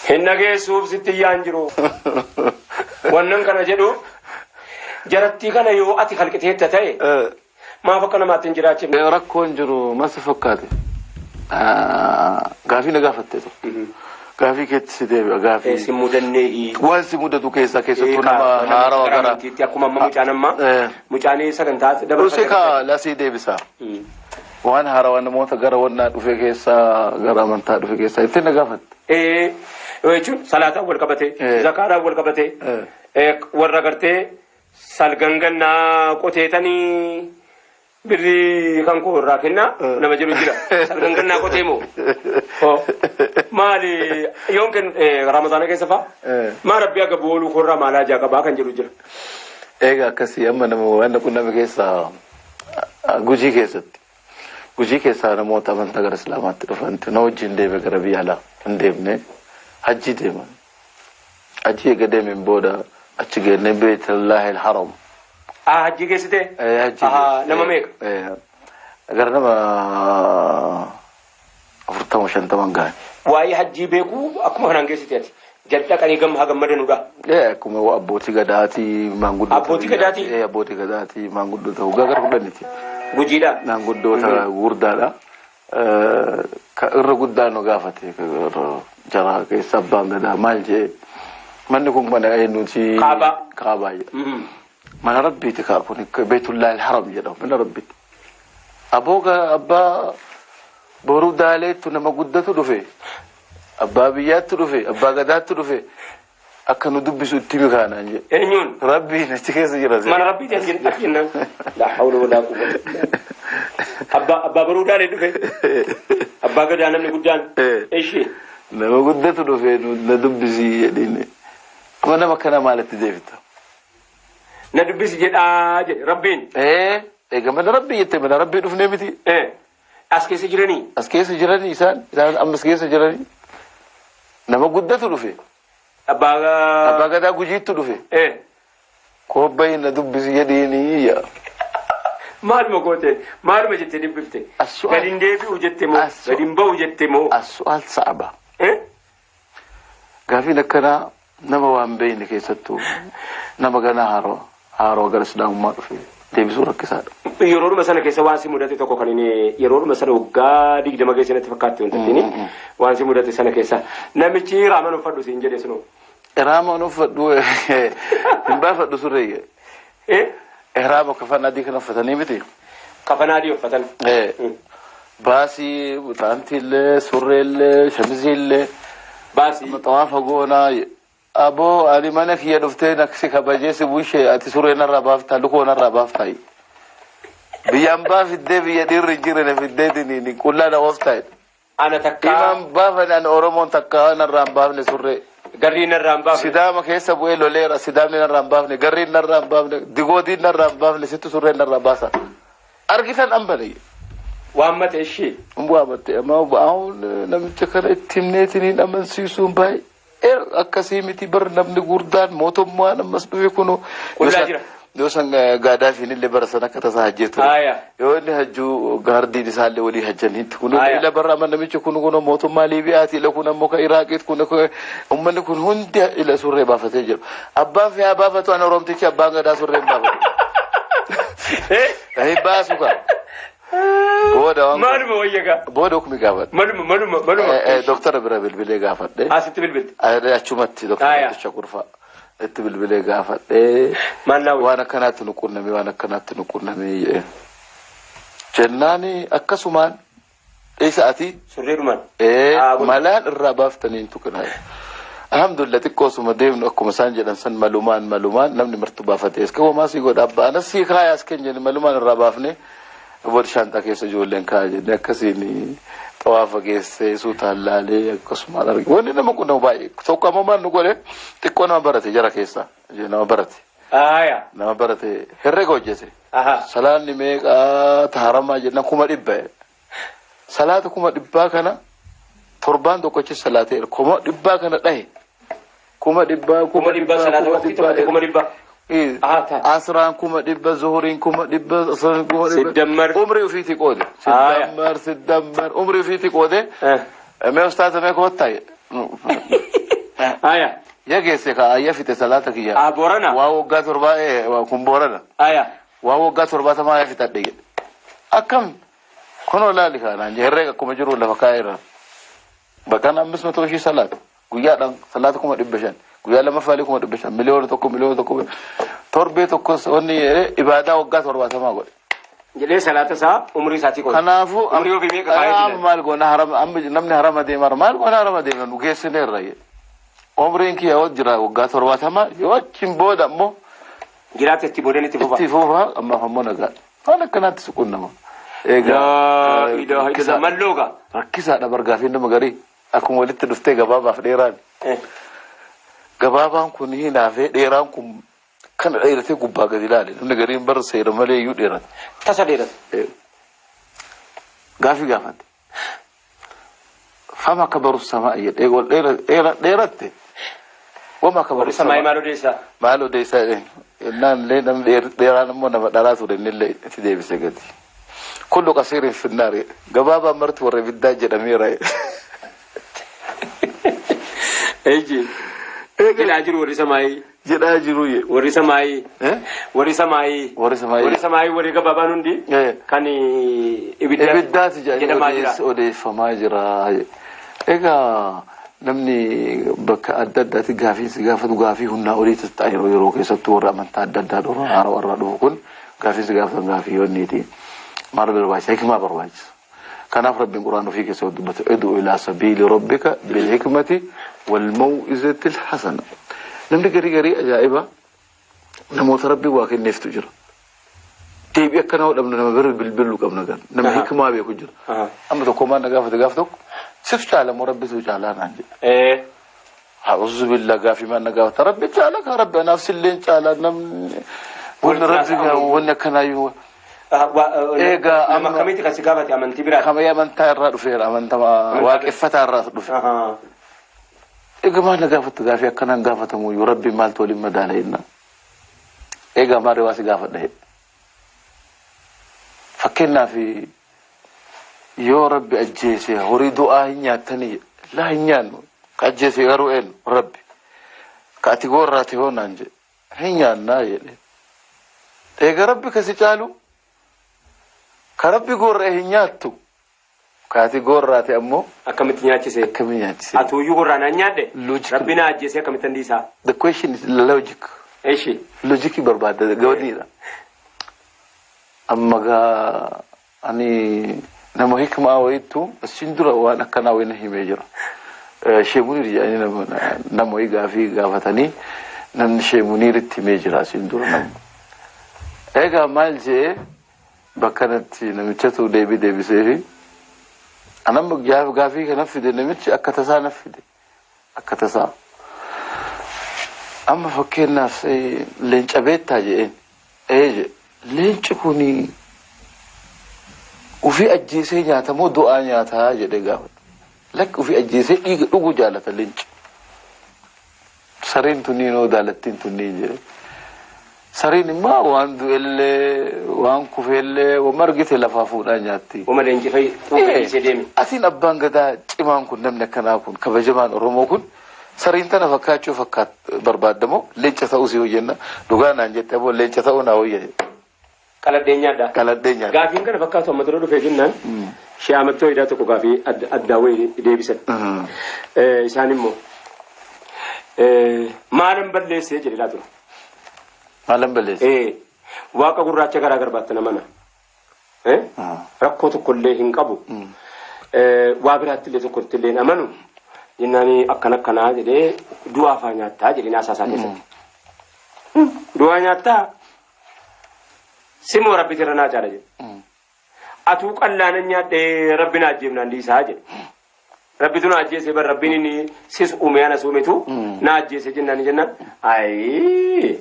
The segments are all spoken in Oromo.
Hinna geessuuf sitti yaanjiru. Wannan kana jedhu jaratti kana yoo ati halqiteetta ta'e maaf akka namaatti hin jiraachifne. Rakkoon jiru masa fakkaate. Gaafii na gaafatte tokko. Gaafii keetti si deebi'a gaafii. Si mudannee waan si mudatu keessattuu nama haarawaa gara. Akkuma amma mucaan amma mucaanii sagantaa dabalata. Rusika lasii deebisa. Waan haarawaa namoota gara wannaa dhufe keessaa gara amantaa dhufe keessaa itti na gaafatte. Jechuun salaataan wal qabate zakaadhaan wal qabate warra gartee salgangannaa qoteetanii birrii kan koo irraa kennaa nama jedhu jira. Salgangannaa qotee moo maali yoon kennu ramadaana keessa fa'a maa rabbi akka booluu korraa maalaa jaaqabaa kan jedhu jira. Egaa akkasii amma nama waan qunname keessaa Gujii keessatti. Gujii keessaa namoota amantaa gara Islaamaatti dhufanti na wajjin deeme gara biyya alaa hin deemne. Hajji deeman. Hajji eega deemeen booda achi geennee Beetullaahi al-Haram. Hajji geessite? Hajji. Nama meeqa? Gara nama 40-50 gahan. Waa'ee hajjii beekuu akkuma kanaan geessiteeti. Jalta qanii gammadanudha. Akkuma abbootii gadaatii maanguddoo. Abbootii gadaatii? Abbootii gadaatii maanguddoo ta'uu gara kudhaniiti. Gujiidha? Maanguddoota gurdaadha. Irra guddaan nu gaafate jara keessa abbaan gadaa maal jee manni kun mana eenyuuti kaabaa jedha mana rabbiiti kaa kun Beetullaahi al-Haram jedhamu mana rabbiiti abbaa boruu daaleettu nama guddatu dhufe abbaa biyyaatti dhufe abbaa gadaatti dhufe akka nu dubbisu itti mikaanaan jedhe eenyuun rabbiin achi keessa jira mana rabbiiti as jennaan laa hawla walaa quwwata abbaa boruu daalee dhufe abbaa gadaa namni guddaan eeshi nama guddatu dhufe na dubbisi jedhine kuma nama kana maalatti deebita na dubbisi jedhaa jedhe rabbiin eega mana rabbii jette mana rabbii dhufnee miti as keessa jiranii isaan ammas keessa jiranii nama guddatu dhufe abbaa gadaa Gujiitti dhufe kobbayi na dubbisi jedhini maaluma goote maaluma jette dubbifte gadin deebi'u jette moo gadin ba'u jette moo as-su'aal sa'aba gaafiin akkanaa nama waan beeyne keessattuu nama ganaa haaroo gara Islaamummaa dhufe deebisuu rakkisaadha. Yeroodhuma sana keessa waan si mudate tokko kan inni yeroodhuma sana waggaa 20 keessa natti fakkaatti wanta ta'ini waan si mudate sana keessa namichi raaman uffadhu siin jedhe sunoo. Raaman uffadhu hin baafadhu surreeyye. Ihraama kafana adii kan uffatanii miti. Kafana adii uffatan. Baasii butaantiillee surreellee shamiziillee. Baasii. Xawaafa goonaa aboo ani mana kiyya dhuftee naksi kabajee si bushee ati surree narraa baaftaa lukoo narraa baaftaa. Biyyaan baafiddee biyya dhiirri jirre fiddeetini qullaa na ooftaa. Ana takkaa. Imaan baafan ani Oromoon takkaa narraan baafne surree. Garriin narraan baafne. Sidaama keessa bu'ee loleera sidaamni narraan baafne garriin narraan baafne digootiin narraan baafne sittu surreen narraa baasa. Argisan ambale. Waan mate ishee. Waan mate amma ba'uun namicha kana itti himneetiniin amansiisuun baay'ee akkasii miti bar namni gurdaan mootummaan ammas dhufe kunu. Qullaa jira. Yoo san gaadaafiin illee bara sana akka tasaa hajjeetu. Yoo inni hajjuu gaardiin isaallee walii hajjaniitti kun ila barra amma namichi kun mootummaa Liibiyaati ila kun ammoo ka Iraaqiit kun ummanni kun hundi ila surree baafatee jiru. Abbaan fi haa baafatu ana Oromtichi abbaan gadaa surree baafatu. Baasu ka. Maaluma wayyaga. Booda hukumi gaafadhe. Maluma. Doktara bira bilbilee gaafadhe. Asitti bilbilte. Achumatti doktara Ticha Kurfaa. Itti bilbilee gaafadhe. Waan akkanaatti nu qunname jennaani akkasumaan isaati surreedumaan malaan irraa baaftaniin tuqinaa. Alhamdulillah xiqqoosuma deemnu akkuma isaan jedhan san malumaan namni martu baafate eska homaa sii godha abbaa anas sii kaayaas keenya malumaan irraa baafne booda shaantaa keessa ijoolleen kaaya jenne akkasiin xawaafa geessee suutaan laalee akkasumaan arge wanni nama qunnamu baay'ee tokko ammoo maal nu godhe xiqqoo nama barate jara keessa nama barate. Nama barate herrega hojjete. Salaanni meeqaa taharamaa jenna 100. Salaata 100 kana torbaan tokkochi salaatee 100 kana dhahe 100 salaata waqtii tokko 100. Asraan 100 zuhuriin 100 asraan 100 siddamar umri ufiiti qoode siddamar umri ufiiti qoode mee ustaaza mee koottaye aya ya geesse ka ayya fite salata kiyya Borana waa waggaa torba kun Boorana aya waa waggaa 70 ya fitadhe akkam kono laali kana herrega kuma jiru lafa kaayira bakana 500 shi salat guyyaa dhan salata kuma dibbashan guyyaa lama faali kuma dibbashan miliyoona tokko torbe tokko onni ibada waggaa 70 godhe jedhee salata isaa umrii isaatii qoode kanaafu umrii ofii meeqa kaayee maal goona haram namni harama deemar maal goona harama deeman nu geessineerra umriin kiyya wajjira waggaa 70 yoo achiin booda ammoo jiraate itti boodeen itti fufa itti fufa amma hammoo nagaa waan akkanaatti suqunnama egaa idaa isa mallooga rakkisaadha bargaafiin nama garii akkuma walitti dhuftee gabaabaaf dheeraan gabaabaan kun hinaafee dheeraan kun kan dheeratee gubbaa gadi ilaale namni gariin bar seera malee iyyuu dheerate tasa dheerate gaafii gaafate fama kabaru samaa jedhee wal dheeratte wama kabaru samaa maal odeessa naan lee nam dheeraan immoo nama dhalaa ture innillee itti deebise gati kullu qasiirin finnaari gabaabaa marti warra biddaa jedhameera eji jedhaa jiru warri samaayii jedhaa jiru warri samaayii warri gabaabaan hundi kan ibiddaati jedhamaa odeeffamaa jira egaa namni bakka adda addaatti gaafiinsi gaafatu gaafii humnaa oliitti ta'e yeroo keessattuu warra amantaa adda addaa dhufan haara warra dhufu kun gaafiinsi gaafatan gaafii yoonniiti maal barbaachisa hikmaa barbaachisa kanaaf rabbiin quraan ofii keessa dubbata edu ilaa sabiili rabbika bil hikmati wal maw'izati al hasana namni garii ajaa'iba namoota rabbii waa kenneeftu jira deebii akkana hodhamna nama bira bilbiluu qabna gan nama hikmaa beeku jira amma tokko maan nagaafate gaaf tokko sif caala moo rabbi suu caalaa naan jedhe a'uuzu billah gaafii maan nagaafata rabbi caala ka rabbi anaaf silleen caala namni wanni rabbi wanni akkanaayyuu egaa amma kamitti kasi gaafate amantii biraa kamay amantaa irraa dhufeera amantaa waaqeffataa irraa dhufe egaa maan nagaafata gaafii akkanaan gaafatamu yoo rabbi maaltu waliin madaala jenna egaa maal riwaasi gaafadha fakkeenyaaf yoo rabbi ajjeese horii du'aa hin nyaatanii laa hin nyaannu ka ajjeese garuu eenyu rabbi ka ati goorraate hoo naan jedhe hin nyaannaa jedhe eega rabbi kasi caalu ka rabbi goorra'e hin nyaattu ka ati goorraate ammoo akkamitti nyaachise atuuyyuu goorraan nyaadhe rabbi na ajjeese akkamitti ndiisaa the question is logic eeshi logic barbaada gawdiidha amma gaa ani nama hikmaa wayitu sindura waan akkana wayna himee jira sheemunir jedhanii nama wayi gaafii gaafatanii namni sheemuniritti himee jira sindura nama egaa maal jee bakkanatti namichatu deebiseefi anamma gaafii kana fide namichi akka tasaa na fide akka tasaa amma fakkeenyaaf leenca beektaa jedheen leenci kuni ufi ajjeesee nyaatamoo du'aa nyaataa jedhe gaafate lakki ufi ajjeesee dhiiga dhuguu jaalata leenci sareen tunniinoo daalattiin tunniin jedhe sareen immoo waan du'ellee waan kufeellee waan margite lafaa fuudhaa nyaatti wama leenci fayyisee deeme atiin abbaan gadaa cimaan kun namni akkanaa kun kabajamaan oromoo kun sareen tana fakkaachuu fakkaat barbaadamoo leenca ta'uu si hojjenna dhugaa naan jette ammoo leenca ta'uu naa hoyyee kaladeenyaadha kaladeenyaa gaafiin kana fakkaatu amma dura dhufee jennaan shaamattoo hidhaa tokko gaafii addaa wayii deebisan isaan immoo maalan balleessee jedhe laa tura maalan balleessee waaqa gurraacha garaa garbaatta namana rakkoo tokkollee hin qabu waa biraattillee tokkottillee hin amanu jennaanii akkanaa jedhee du'aa faa nyaattaa jedhe naasaasaa keessatti du'aa nyaattaa simoo rabbi tirranaa caala jedhe atuu qallaana nyaadhee rabbi na ajjeefnaan dhiisaa jedhe rabbi tu na ajjeese bar rabbiin inni sis uume ana suumetu na ajjeese jennaan ayi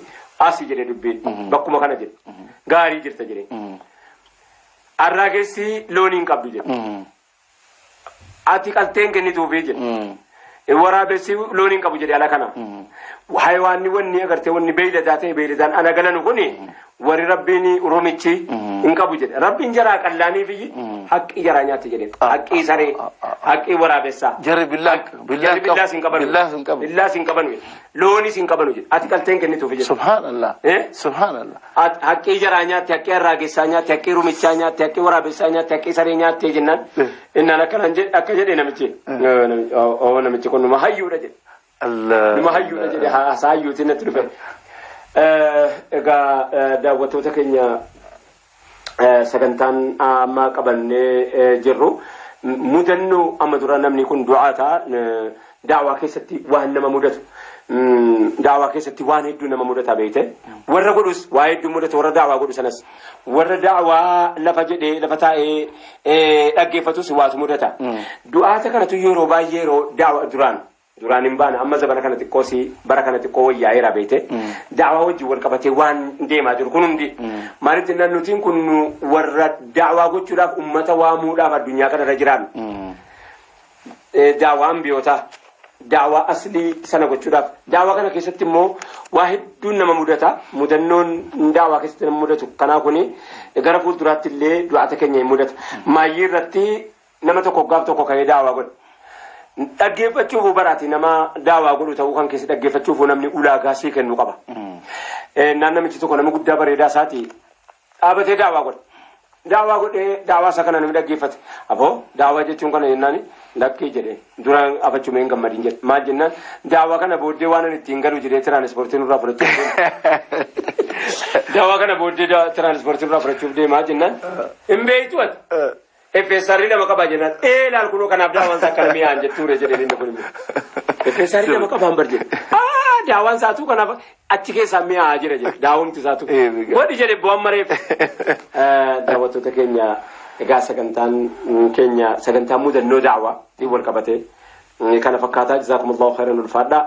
asi jedhe dubbiin bakkuma kana jedhe gaarii jirta jedhe arraa keessi looniin qabdu jedhe ati qalteen kennituufii jedhe waraabessi looniin qabu jedhe ala kana hayawaanni wanni agartee wanni beeyladaa ta'e beeyladaan ana galan kuni warri rabbiin urumichi hin qabu jedhe rabbiin jaraa qallaaniif haqqii jaraa nyaatti jedhe haqqii saree haqqii waraabessaa jarri billaas hin qabanu loonis hin qabanu jedhe ati qalteen kennituuf jedhe subhanallah haqqii jaraa nyaatti haqqii arraagessaa nyaatti haqqii rumichaa nyaatti haqqii waraabessaa nyaatti haqqii saree nyaatti jennaan innaan akka jedhe namichi kun numa hayyuudha jedhe numa hayyuudha jedhe haasaa hayyuutiin natti dhufe egaa daawwattoota keenya sagantaan amma qabannee jirru mudannoo amma dura namni kun du'aataa daawaa keessatti waan nama mudatu daawaa keessatti waan hedduu nama mudata beekte warra godhus waa hedduu mudatu warra daawaa godhu sanas warra daawaa lafa jedhee lafa taa'ee dhaggeeffatus waatu mudata du'aata kanatu yeroo baay'ee yeroo daawaa duraan hin baana amma zabana kana xiqqoosi bara kana xiqqoo wayyaa'eera beekte daawaa wajjin wal qabatee waan deemaa jiru kun hundi maaliif jennaan nutiin kun warra daawaa gochuudhaaf ummata waamuudhaaf addunyaa kanarra jiraan daawaa ambiyootaa daawaa aslii sana gochuudhaaf daawaa kana keessatti immoo waa hedduun nama mudata mudannoon daawaa keessatti nama mudatu kanaa kuni gara fuulduraatti illee du'aata keenya hin mudata maayyii irratti nama tokko gaaf tokko ka'ee daawaa godha dhaggeeffachuuf baraati nama daawaa godhu ta'uu kan keessa dhaggeeffachuuf namni ulaagaa sii kennu qaba namichi tokko nama guddaa bareedaa isaati dhaabatee daawaa godha daawaa godhee daawaa isa kana namni dhaggeeffate aboo daawaa jechuun kana jennaani lakkii jedhe duraan afachuumee hin gammadin jedhe maal jennaan daawaa kana booddee waan ittiin galu jedhee tiraanispoortii nurraa fudhachuuf daawaa kana booddee tiraanispoortii nurraa fudhachuuf deemaa jennaan hin beektu ati FSR lama qaba jennaan laal kunoo kanaaf daawaan isaa akkana mi'aan jettuure jedhee inni kun FSR lama qabaan bar jedhe daawaan isaatu kanaaf achi keessaa mi'aa jira jedhe daawumti isaatu godhi jedhe bu'aan mareef daawwattoota keenya egaa sagantaan keenya sagantaa mudannoo daawaa wal qabatee kana fakkaataa jazaakumullahu khairan ulfaadhaa